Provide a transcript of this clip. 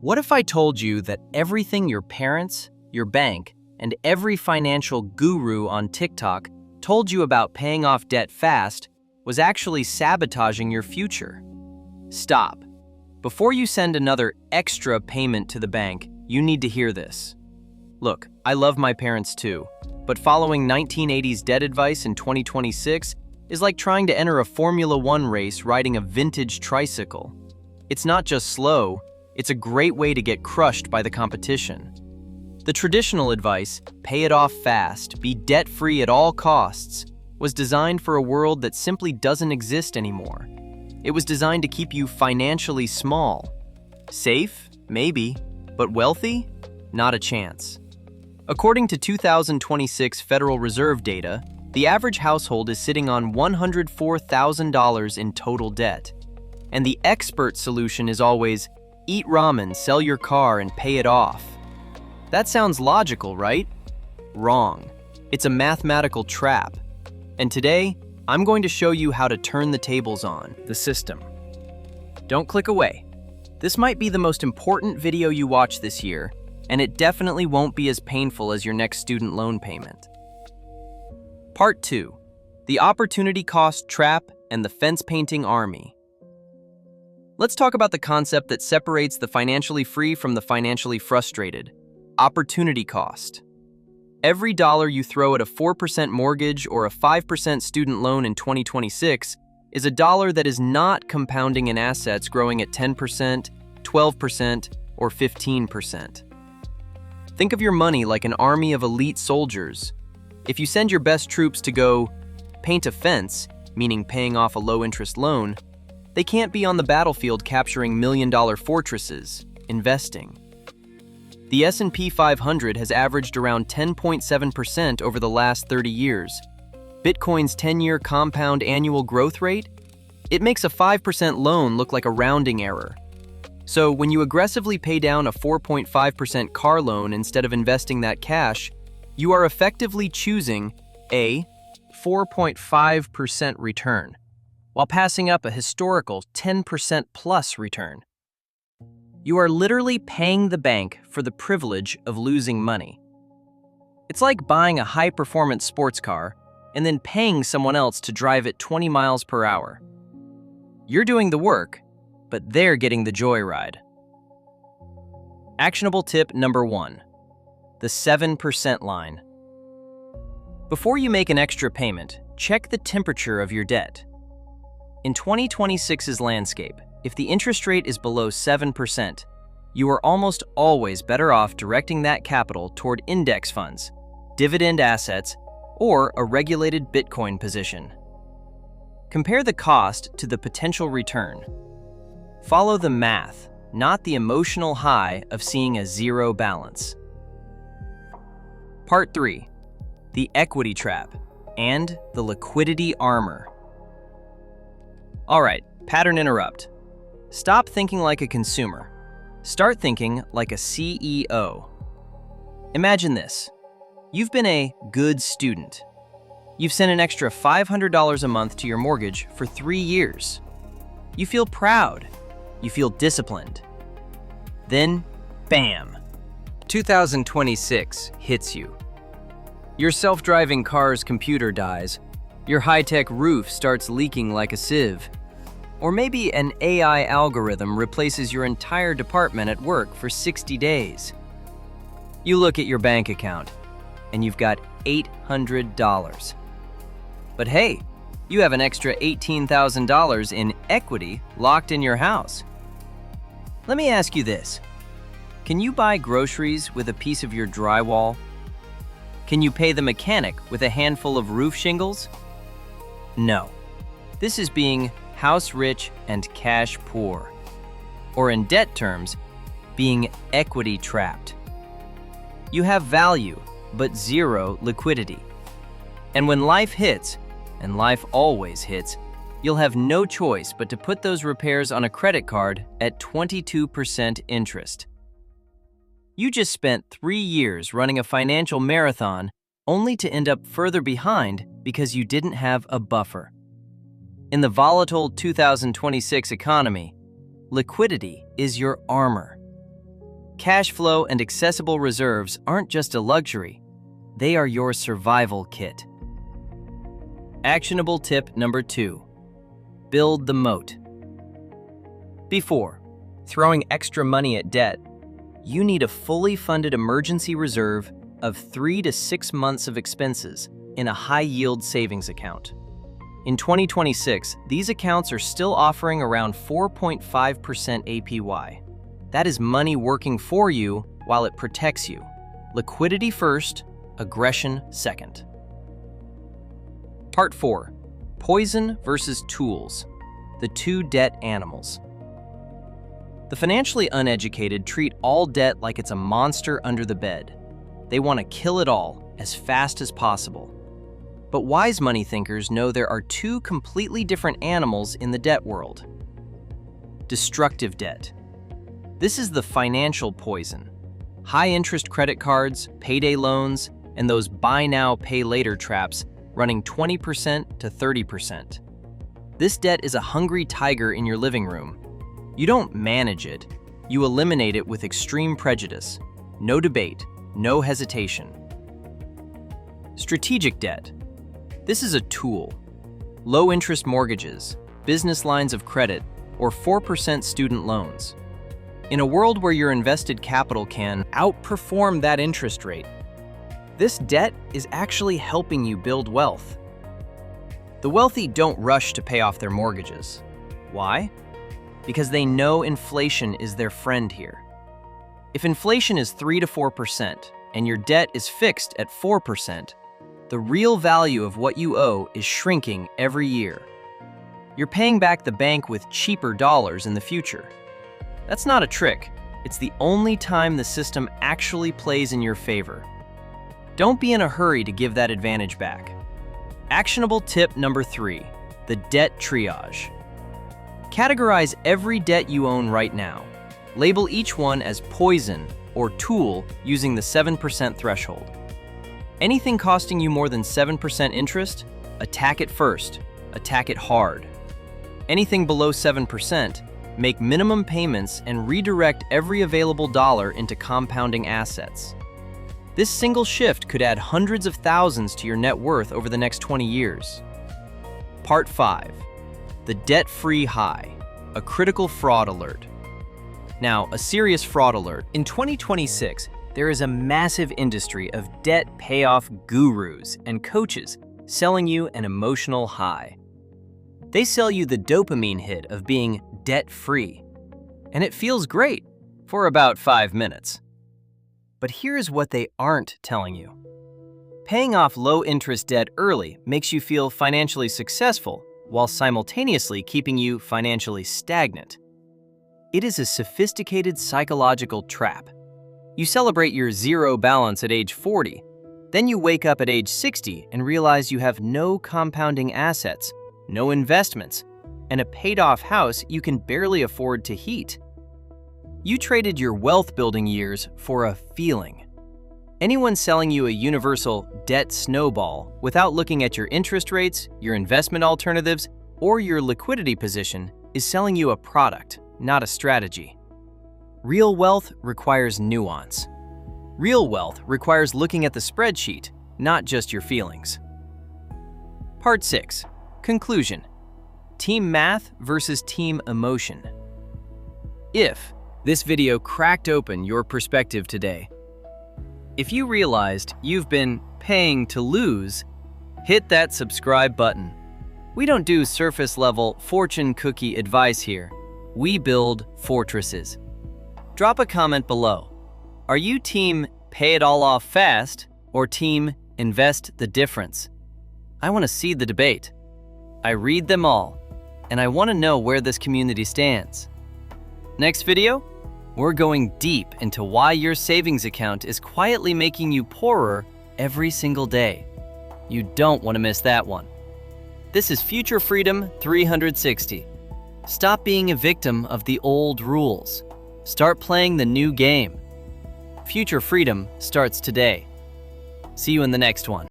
What if I told you that everything your parents, your bank, and every financial guru on TikTok told you about paying off debt fast was actually sabotaging your future? Stop. Before you send another extra payment to the bank, you need to hear this. Look, I love my parents too, but following 1980s debt advice in 2026 is like trying to enter a Formula One race riding a vintage tricycle. It's not just slow, it's a great way to get crushed by the competition. The traditional advice, pay it off fast, be debt-free at all costs, was designed for a world that simply doesn't exist anymore. It was designed to keep you financially small. Safe? Maybe. But wealthy? Not a chance. According to 2026 Federal Reserve data, the average household is sitting on $104,000 in total debt. And the expert solution is always, eat ramen, sell your car, and pay it off. That sounds logical, right? Wrong. It's a mathematical trap. And today, I'm going to show you how to turn the tables on the system. Don't click away. This might be the most important video you watch this year, and it definitely won't be as painful as your next student loan payment. Part 2. The Opportunity Cost Trap and the Fence Painting Army. Let's talk about the concept that separates the financially free from the financially frustrated. Opportunity cost. Every dollar you throw at a 4% mortgage or a 5% student loan in 2026 is a dollar that is not compounding in assets growing at 10%, 12%, or 15%. Think of your money like an army of elite soldiers. If you send your best troops to go paint a fence, meaning paying off a low-interest loan, they can't be on the battlefield capturing million-dollar fortresses, investing. The S&P 500 has averaged around 10.7% over the last 30 years. Bitcoin's 10-year compound annual growth rate? It makes a 5% loan look like a rounding error. So when you aggressively pay down a 4.5% car loan instead of investing that cash, you are effectively choosing a 4.5% return, while passing up a historical 10% plus return. You are literally paying the bank for the privilege of losing money. It's like buying a high-performance sports car and then paying someone else to drive it 20 miles per hour. You're doing the work, but they're getting the joyride. Actionable tip number 1. The 7% line. Before you make an extra payment, check the temperature of your debt. In 2026's landscape, if the interest rate is below 7%, you are almost always better off directing that capital toward index funds, dividend assets, or a regulated Bitcoin position. Compare the cost to the potential return. Follow the math, not the emotional high of seeing a zero balance. Part 3. The Equity Trap and the Liquidity Armor. All right, pattern interrupt. Stop thinking like a consumer. Start thinking like a CEO. Imagine this. You've been a good student. You've sent an extra $500 a month to your mortgage for 3 years. You feel proud. You feel disciplined. Then, bam! 2026 hits you. Your self-driving car's computer dies. Your high-tech roof starts leaking like a sieve. Or maybe an AI algorithm replaces your entire department at work for 60 days. You look at your bank account, and you've got $800. But hey, you have an extra $18,000 in equity locked in your house. Let me ask you this. Can you buy groceries with a piece of your drywall? Can you pay the mechanic with a handful of roof shingles? No. This is being house rich and cash poor. Or in debt terms, being equity trapped. You have value, but zero liquidity. And when life hits, and life always hits, you'll have no choice but to put those repairs on a credit card at 22% interest. You just spent 3 years running a financial marathon only to end up further behind because you didn't have a buffer. In the volatile 2026 economy, liquidity is your armor. Cash flow and accessible reserves aren't just a luxury, they are your survival kit. Actionable tip number 2. Build the moat. Before throwing extra money at debt, you need a fully funded emergency reserve of 3 to 6 months of expenses in a high-yield savings account. In 2026, these accounts are still offering around 4.5% APY. That is money working for you while it protects you. Liquidity first, aggression second. Part 4. Poison versus tools. The two debt animals. The financially uneducated treat all debt like it's a monster under the bed. They want to kill it all as fast as possible. But wise money thinkers know there are two completely different animals in the debt world. Destructive debt. This is the financial poison. High-interest credit cards, payday loans, and those buy now, pay later traps running 20% to 30%. This debt is a hungry tiger in your living room. You don't manage it, you eliminate it with extreme prejudice. No debate, no hesitation. Strategic debt. This is a tool. Low-interest mortgages, business lines of credit, or 4% student loans. In a world where your invested capital can outperform that interest rate, this debt is actually helping you build wealth. The wealthy don't rush to pay off their mortgages. Why? Because they know inflation is their friend here. If inflation is 3 to 4% and your debt is fixed at 4%, the real value of what you owe is shrinking every year. You're paying back the bank with cheaper dollars in the future. That's not a trick. It's the only time the system actually plays in your favor. Don't be in a hurry to give that advantage back. Actionable tip number 3, the debt triage. Categorize every debt you own right now. Label each one as poison or tool using the 7% threshold. Anything costing you more than 7% interest, attack it first, attack it hard. Anything below 7%, make minimum payments and redirect every available dollar into compounding assets. This single shift could add hundreds of thousands to your net worth over the next 20 years. Part 5. The debt-free high, a critical fraud alert. Now, a serious fraud alert. In 2026, there is a massive industry of debt payoff gurus and coaches selling you an emotional high. They sell you the dopamine hit of being debt-free, and it feels great for about 5 minutes. But here's what they aren't telling you. Paying off low-interest debt early makes you feel financially successful while simultaneously keeping you financially stagnant. It is a sophisticated psychological trap. You celebrate your zero balance at age 40, then you wake up at age 60 and realize you have no compounding assets, no investments, and a paid-off house you can barely afford to heat. You traded your wealth-building years for a feeling. Anyone selling you a universal debt snowball without looking at your interest rates, your investment alternatives, or your liquidity position is selling you a product, not a strategy. Real wealth requires nuance. Real wealth requires looking at the spreadsheet, not just your feelings. Part 6. Conclusion. Team math versus team emotion. If this video cracked open your perspective today, if you realized you've been paying to lose, hit that subscribe button. We don't do surface-level fortune cookie advice here. We build fortresses. Drop a comment below. Are you team pay it all off fast or team invest the difference? I want to see the debate. I read them all, and I want to know where this community stands. Next video, we're going deep into why your savings account is quietly making you poorer every single day. You don't want to miss that one. This is Future Freedom 360. Stop being a victim of the old rules. Start playing the new game. Future Freedom starts today. See you in the next one.